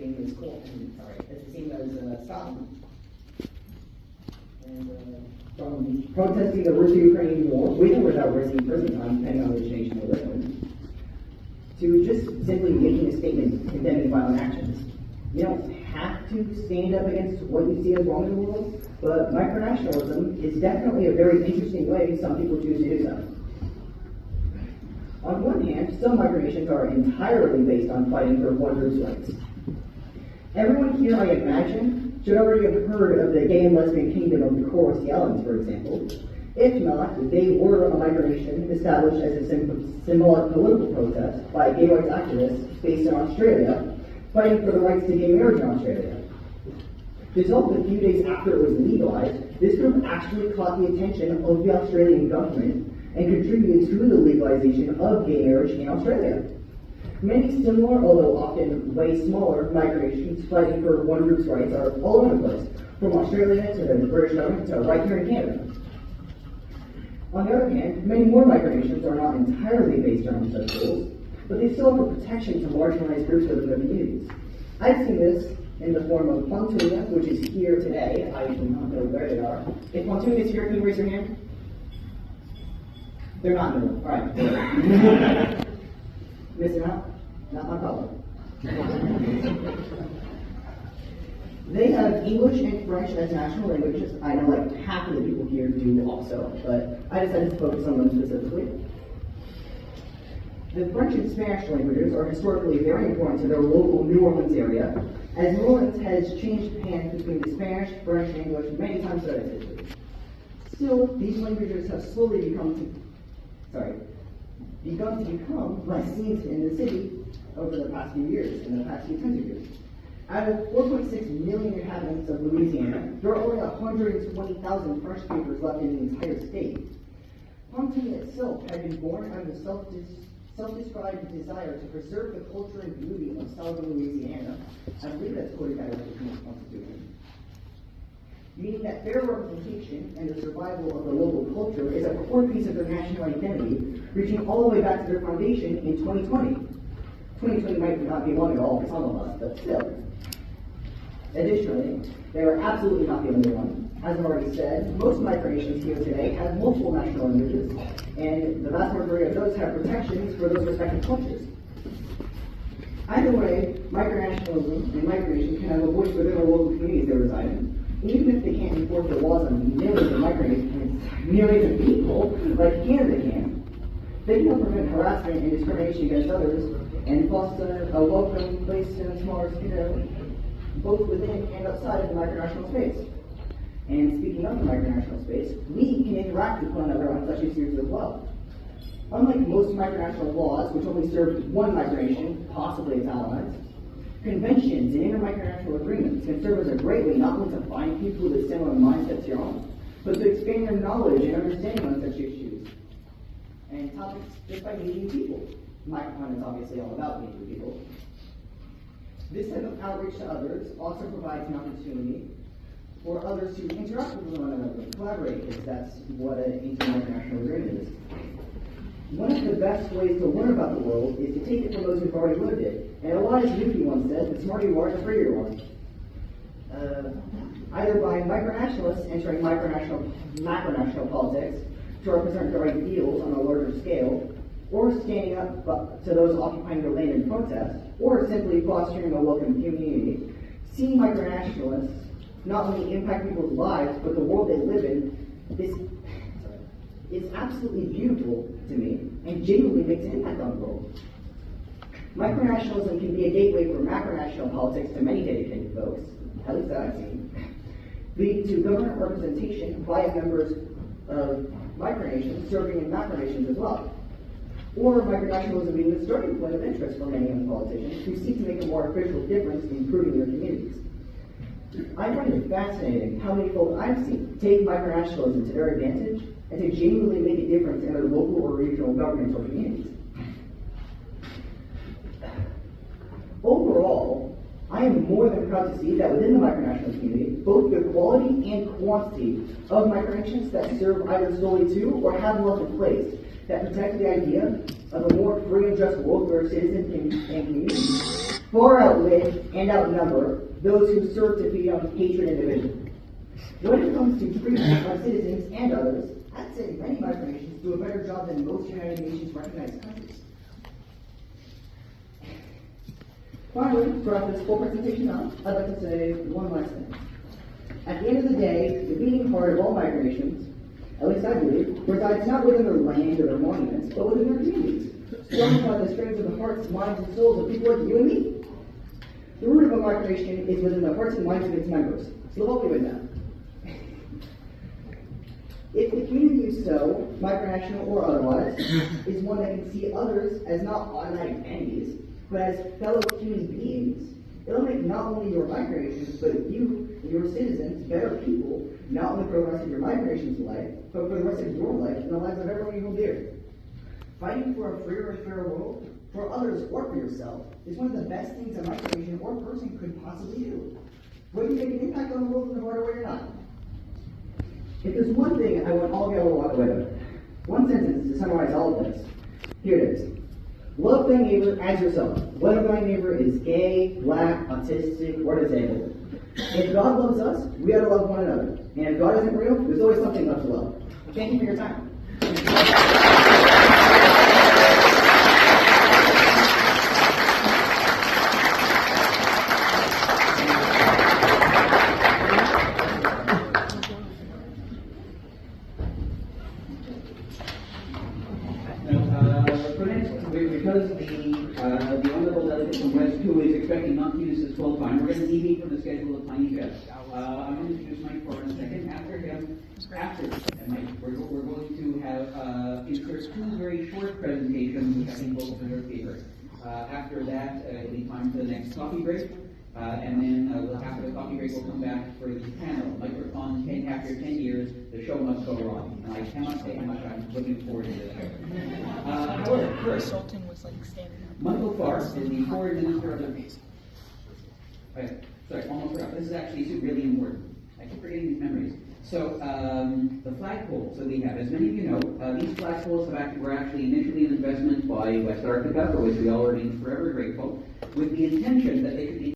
same as it's the same as Scotland. And from protesting the Russia-Ukraine war, with or without risking prison time, depending on which nation they live in, to just simply making a statement condemning violent actions. You don't have to stand up against what you see as wrong in the world, but micronationalism is definitely a very interesting way some people choose to do so. On one hand, some migrations are entirely based on fighting for one group's rights. Everyone here, I imagine, should already have heard of the gay and lesbian kingdom of the Coral Sea Islands, for example. If not, they were a migration established as a symbolic political protest by gay rights activists based in Australia, fighting for the rights to gay marriage in Australia. Dissolved a few days after it was legalized, this group actually caught the attention of the Australian government and contributed to the legalization of gay marriage in Australia. Many similar, although often way smaller, migrations fighting for one group's rights are all over the place, from Australia to the British government to right here in Canada. On the other hand, many more migrations are not entirely based around such goals, but they still offer protection to marginalized groups within their communities. I've seen this in the form of Pontunia, which is here today. I do not know where they are. If Pontunia is here, can you raise your hand? They're not in the room. All right. Missing out? Not my problem. They have English and French as national languages. I know like half of the people here do also, but I decided to focus on them specifically. The French and Spanish languages are historically very important to their local New Orleans area, as New Orleans has changed hands between the Spanish, French, and English many times throughout its history. Still, these languages have slowly begun to become less seen in the city over the past few years, in the past few tens of years. Out of 4.6 million inhabitants of Louisiana, there are only 120,000 French speakers left in the entire state. Pontoon itself had been born out of a self-described desire to preserve the culture and beauty of southern Louisiana. I believe that's quoted directly from the Constitution. Meaning that fair representation and the survival of the local culture is a core piece of their national identity, reaching all the way back to their foundation in 2020. 2020 might not be long at all for some of us, but still. Additionally, they are absolutely not the only one. As I've already said, most migrations here today have multiple national languages, and the vast majority of those have protections for those respective cultures. Either way, micronationalism and migration can have a voice within the local communities they reside in. Even if they can't enforce the laws on millions of people, like Canada can, they can help prevent harassment and discrimination against others and foster a welcome place in a smaller scale, both within and outside of the micronational space. And speaking of the micronational space, we can interact with one another on such issues as well. Unlike most micronational laws, which only serve one migration, possibly its allies, conventions and intermicronational agreements can serve as a great way not only to find people with similar mindsets to your own, but to expand their knowledge and understanding on such issues and topics just by meeting people. MicroCon is obviously all about meeting people. This type of outreach to others also provides an opportunity for others to interact with one another and collaborate, because that's what an intermicronational agreement is. One of the best ways to learn about the world is to take it from those who've already lived it. And Elias Newton once said, the smarter you are, the freer you are. Either by micronationalists entering macronational politics to represent their ideals on a larger scale, or standing up to those occupying their land in protest, or simply fostering a welcome community, seeing micronationalists not only impact people's lives, but the world they live in, it's absolutely beautiful to me and genuinely makes an impact on the world. Micronationalism can be a gateway for macronational politics to many dedicated folks, at least that I've seen, lead to government representation by members of micronations serving in macronations as well. Or micronationalism being the starting point of interest for many young politicians who seek to make a more official difference in improving their communities. I find it fascinating how many folk I've seen take micronationalism to their advantage and to genuinely make a difference in their local or regional governments or communities. Overall, I am more than proud to see that within the micronational community, both the quality and quantity of micronations that serve either solely to or have laws in place that protect the idea of a more free and just world where citizens and communities far outlive and outnumber those who serve to feed on hatred and division. When it comes to freedom of citizens and others, I'd say many micronations do a better job than most United Nations recognized countries. Finally, to wrap this whole presentation up, I'd like to say one last thing. At the end of the day, the beating heart of all micronations, at least I believe, resides not within their land or their monuments, but within their communities, strung by the strength of the hearts, minds, and souls of people like you and me. The root of a micronation is within the hearts and minds of its members, so help me with that. If the community you so, micronational or otherwise, is one that can see others as not automatic enemies, but as fellow human beings, it'll make not only your micronations, but you and your citizens better people, not only for the rest of your micronation's life, but for the rest of your life and the lives of everyone you hold dear. Fighting for a freer and fairer world, for others or for yourself, is one of the best things a micronation or person could possibly do. Whether you make an impact on the world in the broader way or not. If there's one thing I want all of you to walk away with, one sentence to summarize all of this, here it is. Love thy neighbor as yourself, whether thy neighbor is gay, black, autistic, or disabled. If God loves us, we ought to love one another. And if God isn't real, there's always something left to love. Thank you for your time. Because the honorable delegate from West 2 is expecting not to use his full time, we're going to deviate from the schedule a tiny bit. I'm going to introduce Mike for a second. After him, Mike, we're going to have insert two very short presentations, which I think both of them are favorite. After that, it'll be time for the next coffee break. And then after the coffee break, we'll come back for the panel. MicroCon, after 10 years, the show must go on. And I cannot say how much I'm looking forward to this. However, first, Michael Clark is the Foreign Minister of the... Sorry, almost forgot. This is actually really important. I keep forgetting these memories. So, the flagpoles that we have, as many of you know, these flagpoles were actually initially an investment by West Africa, for which we all remain forever grateful, with the intention that they could be